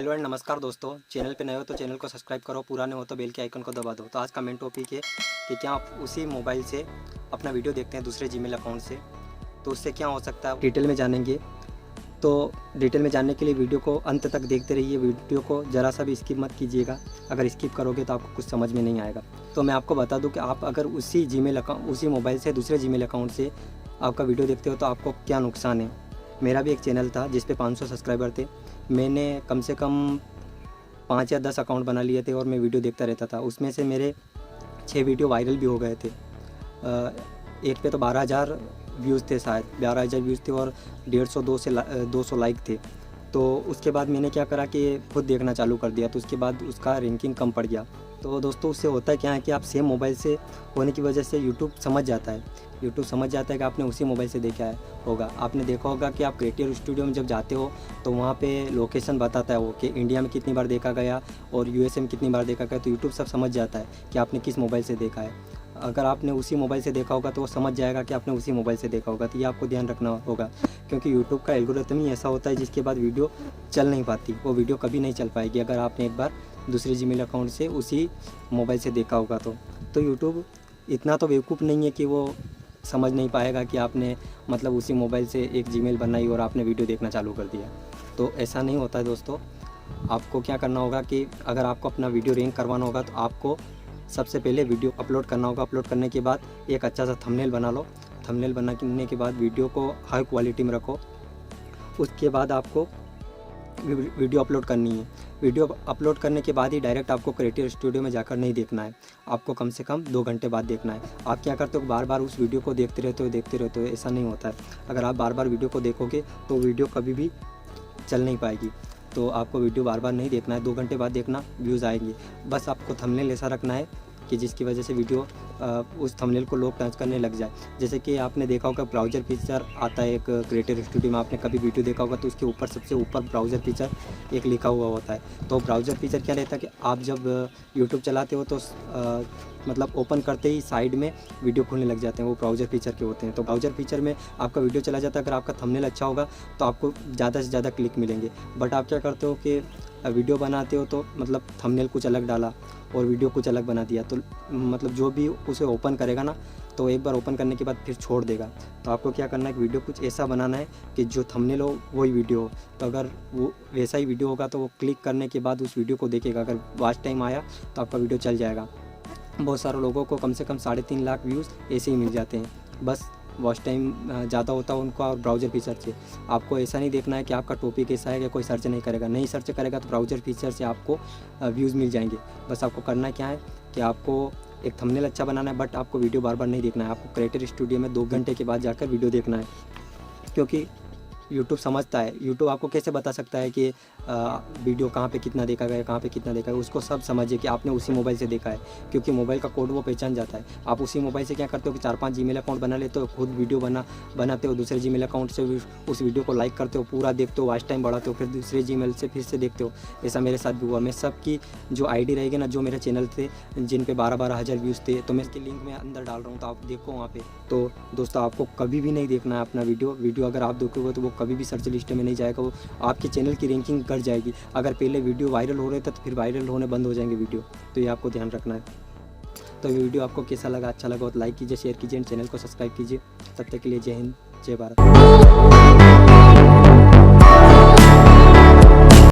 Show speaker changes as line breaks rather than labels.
Hello and नमस्कार दोस्तों। Channel पे नए हो तो चैनल को सब्सक्राइब करो, पुराने हो तो बेल के आइकन को दबा दो। तो आज का मेन टॉपिक है कि क्या आप उसी मोबाइल से अपना वीडियो देखते हैं दूसरे जीमेल अकाउंट से, तो उससे क्या हो सकता है डिटेल में जानेंगे। तो डिटेल में जानने के लिए वीडियो को अंत तक देखते रहिए। वीडियो को ज़रा सा भी स्किप मत कीजिएगा, अगर स्किप करोगे तो आपको कुछ समझ में नहीं आएगा। तो मैं आपको बता दूं कि आप अगर उसी मोबाइल से दूसरे जीमेल अकाउंट से आपका वीडियो देखते हो तो आपको क्या नुकसान है। मेरा भी एक चैनल था जिस पे 500 सब्सक्राइबर थे। मैंने कम से कम 5 या 10 अकाउंट बना लिए थे और मैं वीडियो देखता रहता था। उसमें से मेरे 6 वीडियो वायरल भी हो गए थे। एक पे तो 12,000 व्यूज़ थे, शायद 12,000 व्यूज़ थे और 150-200 लाइक थे। तो उसके बाद मैंने क्या करा कि खुद देखना चालू कर दिया, तो उसके बाद उसका रैंकिंग कम पड़ गया। तो दोस्तों उससे होता है क्या है कि आप सेम मोबाइल से होने की वजह से यूट्यूब समझ जाता है कि आपने उसी मोबाइल से देखा है होगा। आपने देखा होगा कि आप क्रिएटिव स्टूडियो में जब जाते हो तो वहाँ पे लोकेशन बताता है वो कि इंडिया में कितनी बार देखा गया और यूएसए में कितनी बार देखा गया। तो यूट्यूब सब समझ जाता है कि आपने किस मोबाइल से देखा है। अगर आपने उसी मोबाइल से देखा होगा तो वो समझ जाएगा कि आपने उसी मोबाइल से देखा होगा। तो ये आपको ध्यान रखना होगा, क्योंकि यूट्यूब का एल्गोरिथम ही ऐसा होता है जिसके बाद वीडियो चल नहीं पाती। वो वीडियो कभी नहीं चल पाएगी अगर आपने एक बार दूसरे जीमेल अकाउंट से उसी मोबाइल से देखा होगा। तो यूट्यूब इतना तो बेवकूफ़ नहीं है कि वो समझ नहीं पाएगा कि आपने मतलब उसी मोबाइल से एक जीमेल बनाई और आपने वीडियो देखना चालू कर दिया। तो ऐसा नहीं होता है दोस्तों। आपको क्या करना होगा कि अगर आपको अपना वीडियो रैंक करवाना होगा तो आपको सबसे पहले वीडियो अपलोड करना होगा। अपलोड करने के बाद एक अच्छा सा थंबनेल बना लो। थंबनेल बनाने के बाद वीडियो को हाई क्वालिटी में रखो। उसके बाद आपको वीडियो अपलोड करनी है। वीडियो अपलोड करने के बाद ही डायरेक्ट आपको क्रिएटिव स्टूडियो में जाकर नहीं देखना है, आपको कम से कम 2 घंटे बाद देखना है। आप क्या करते हो, बार बार उस वीडियो को देखते रहते हो। ऐसा नहीं होता है। अगर आप बार बार वीडियो को देखोगे तो वीडियो कभी भी चल नहीं पाएगी। तो आपको वीडियो बार बार नहीं देखना है, 2 घंटे बाद देखना, व्यूज़ आएंगे। बस आपको थंबनेल ऐसा रखना है कि जिसकी वजह से वीडियो उस थंबनेल को लोग टच करने लग जाए। जैसे कि आपने देखा होगा ब्राउज़र फीचर आता है एक क्रिएटिव स्टूडियो में, आपने कभी वीडियो देखा होगा तो उसके ऊपर सबसे ऊपर ब्राउज़र फीचर एक लिखा हुआ होता है। तो ब्राउज़र फीचर क्या रहता है कि आप जब यूट्यूब चलाते हो तो मतलब ओपन करते ही साइड में वीडियो खुलने लग जाते हैं, वो ब्राउज़र फीचर के होते हैं। तो ब्राउज़र फीचर में आपका वीडियो चला जाता है। अगर आपका थंबनेल अच्छा होगा तो आपको ज़्यादा से ज़्यादा क्लिक मिलेंगे। बट आप क्या करते हो कि वीडियो बनाते हो तो मतलब थंबनेल कुछ अलग डाला और वीडियो कुछ अलग बना दिया, तो मतलब जो भी उसे ओपन करेगा ना तो एक बार ओपन करने के बाद फिर छोड़ देगा। तो आपको क्या करना है कि वीडियो कुछ ऐसा बनाना है कि जो थंबनेल हो वही वीडियो हो। तो अगर वो वैसा ही वीडियो होगा तो वो क्लिक करने के बाद उस वीडियो को देखेगा। अगर वॉच टाइम आया तो आपका वीडियो चल जाएगा। बहुत सारे लोगों को कम से कम 3.5 लाख व्यूज़ ऐसे ही मिल जाते हैं, बस वॉच टाइम ज़्यादा होता है उनका और ब्राउज़र फीचर से। आपको ऐसा नहीं देखना है कि आपका टॉपिक ऐसा है कि कोई सर्च नहीं करेगा। नहीं सर्च करेगा तो ब्राउज़र फीचर से आपको व्यूज़ मिल जाएंगे। बस आपको करना क्या है कि आपको एक थंबनेल अच्छा बनाना है, बट आपको वीडियो बार बार नहीं देखना है। आपको क्रिएटिव स्टूडियो में 2 घंटे के बाद जाकर वीडियो देखना है, क्योंकि यूट्यूब समझता है। यूट्यूब आपको कैसे बता सकता है कि वीडियो कहाँ पे कितना देखा गया, कहाँ पे कितना देखा है। उसको सब समझिए कि आपने उसी मोबाइल से देखा है, क्योंकि मोबाइल का कोड वो पहचान जाता है। आप उसी मोबाइल से क्या करते हो कि 4-5 जीमेल अकाउंट बना लेते हो, खुद वीडियो बनाते हो, दूसरे जीमेल अकाउंट से उस वीडियो को लाइक करते हो, पूरा देखते हो, वॉच टाइम बढ़ाते हो, फिर दूसरे जीमेल से फिर से देखते हो। ऐसा मेरे साथ भी हुआ। मैं सबकी जो आईडी रहेगी ना, जो मेरे चैनल थे जिन पे 12-12 हज़ार व्यूज़ थे, तो मैं इसकी लिंक में अंदर डाल रहा हूँ, तो आप देखो वहाँ पे। तो दोस्तों आपको कभी भी नहीं देखना है अपना वीडियो अगर आप देखोगे तो वो कभी भी सर्च लिस्ट में नहीं जाएगा। वो आपके चैनल की रैंकिंग घट जाएगी। अगर पहले वीडियो वायरल हो रहे थे तो फिर वायरल होने बंद हो जाएंगे वीडियो। तो ये आपको ध्यान रखना है। तो वीडियो आपको कैसा लगा, अच्छा लगा तो लाइक कीजिए, शेयर कीजिए, चैनल को सब्सक्राइब कीजिए। तब तक के लिए जय हिंद, जय भारत।